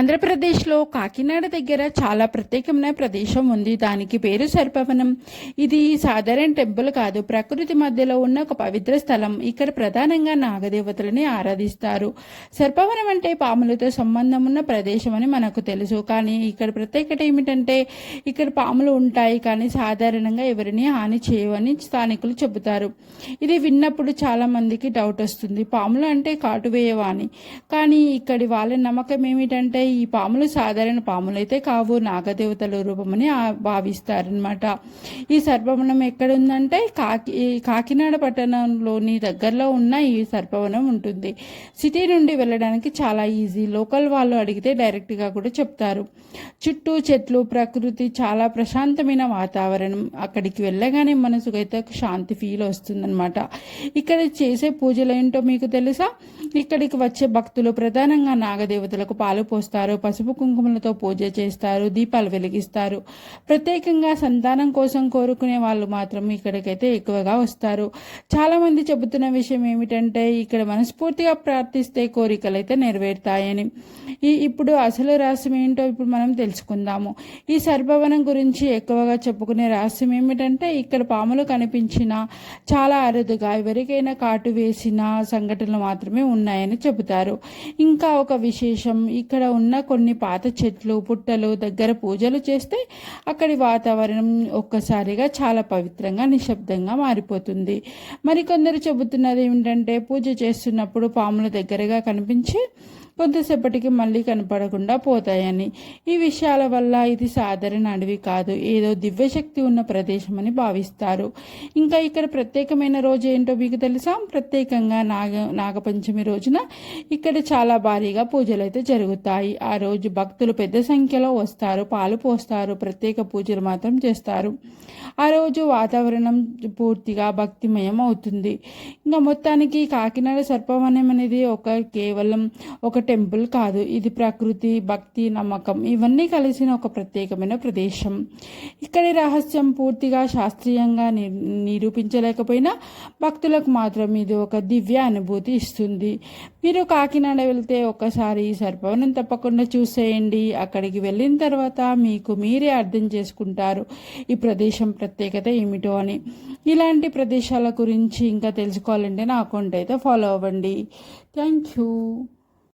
ఆంధ్రప్రదేశ్లో కాకినాడ దగ్గర చాలా ప్రత్యేకమైన ప్రదేశం ఉంది. దానికి పేరు సర్పవనం. ఇది సాధారణ టెంపుల్ కాదు, ప్రకృతి మధ్యలో ఉన్న ఒక పవిత్ర స్థలం. ఇక్కడ ప్రధానంగా నాగదేవతలని ఆరాధిస్తారు. సర్పవనం అంటే పాములతో సంబంధం ఉన్న ప్రదేశం అని మనకు తెలుసు. కానీ ఇక్కడ ప్రత్యేకత ఏమిటంటే ఇక్కడ పాములు ఉంటాయి, కానీ సాధారణంగా ఎవరిని హాని చేయవని స్థానికులు చెబుతారు. ఇది విన్నప్పుడు చాలా మందికి డౌట్ వస్తుంది, పాములు అంటే కాటు వేయవా అని. కానీ ఇక్కడి వాళ్ళ నమ్మకం ఏమిటంటే ఈ పాములు సాధారణ పాములైతే కావు, నాగదేవతల రూపమని భావిస్తారనమాట. ఈ సర్పవనం ఎక్కడుందంటే కాకినాడ పట్టణంలోని దగ్గరలో ఉన్న ఈ సర్పవనం ఉంటుంది. సిటీ నుండి వెళ్ళడానికి చాలా ఈజీ. లోకల్ వాళ్ళు అడిగితే డైరెక్ట్గా కూడా చెప్తారు. చుట్టూ చెట్లు, ప్రకృతి, చాలా ప్రశాంతమైన వాతావరణం. అక్కడికి వెళ్ళగానే మనసుకైతే ఒక శాంతి ఫీల్ వస్తుందన్నమాట. ఇక్కడ చేసే పూజలు ఏంటో మీకు తెలుసా? ఇక్కడికి వచ్చే భక్తులు ప్రధానంగా నాగదేవతలకు పాలు పోస్తారు, పసుపు కుంకుమలతో పూజ చేస్తారు, దీపాలు వెలిగిస్తారు. ప్రత్యేకంగా సంతానం కోసం కోరుకునే వాళ్ళు మాత్రం ఇక్కడికైతే ఎక్కువగా వస్తారు. చాలా మంది చెబుతున్న విషయం ఏమిటంటే ఇక్కడ మనస్ఫూర్తిగా ప్రార్థిస్తే కోరికలు అయితే నెరవేరుతాయని. ఇప్పుడు అసలు రహస్యం ఏంటో ఇప్పుడు మనం తెలుసుకుందాము. ఈ సర్పవనం గురించి ఎక్కువగా చెప్పుకునే రహస్యం ఏమిటంటే ఇక్కడ పాములు కనిపించిన చాలా అరుదుగా ఎవరికైనా కాటు వేసిన సంఘటనలు మాత్రమే ఉన్నాయని చెబుతారు. ఇంకా ఒక విశేషం, ఇక్కడ ఉన్న కొన్ని పాత చెట్లు, పుట్టలు దగ్గర పూజలు చేస్తే అక్కడి వాతావరణం ఒక్కసారిగా చాలా పవిత్రంగా, నిశ్శబ్దంగా మారిపోతుంది. మరికొందరు చెబుతున్నది ఏమిటంటే పూజ చేస్తున్నప్పుడు పాములు దగ్గరగా కనిపించి కొంతసేపటికి మళ్ళీ కనపడకుండా పోతాయని. ఈ విషయాల వల్ల ఇది సాధారణ అడవి కాదు, ఏదో దివ్యశక్తి ఉన్న ప్రదేశం అని భావిస్తారు. ఇంకా ఇక్కడ ప్రత్యేకమైన రోజు ఏంటో మీకు తెలుసా? ప్రత్యేకంగా నాగపంచమి రోజున ఇక్కడ చాలా భారీగా పూజలు అయితే జరుగుతాయి. ఆ రోజు భక్తులు పెద్ద సంఖ్యలో వస్తారు, పాలు పోస్తారు, ప్రత్యేక పూజలు మాత్రం చేస్తారు. ఆ రోజు వాతావరణం పూర్తిగా భక్తిమయం అవుతుంది. ఇంకా మొత్తానికి కాకినాడ సర్పవనం అనేది కేవలం ఒక టెంపుల్ కాదు, ఇది ప్రకృతి, భక్తి, నమ్మకం ఇవన్నీ కలిసిన ఒక ప్రత్యేకమైన ప్రదేశం. ఇక్కడి రహస్యం పూర్తిగా శాస్త్రీయంగా నిరూపించలేకపోయినా భక్తులకు మాత్రం ఇది ఒక దివ్య అనుభూతి ఇస్తుంది. మీరు కాకినాడ వెళ్తే ఒక్కసారి ఈ సర్పవనం తప్పకుండా చూసేయండి. అక్కడికి వెళ్ళిన తర్వాత మీకు మీరే అర్థం చేసుకుంటారు ఈ ప్రదేశం ప్రత్యేకత ఏమిటో అని. ఇలాంటి ప్రదేశాల గురించి ఇంకా తెలుసుకోవాలంటే నా అకౌంట్ అయితే ఫాలో అవ్వండి. Thank you.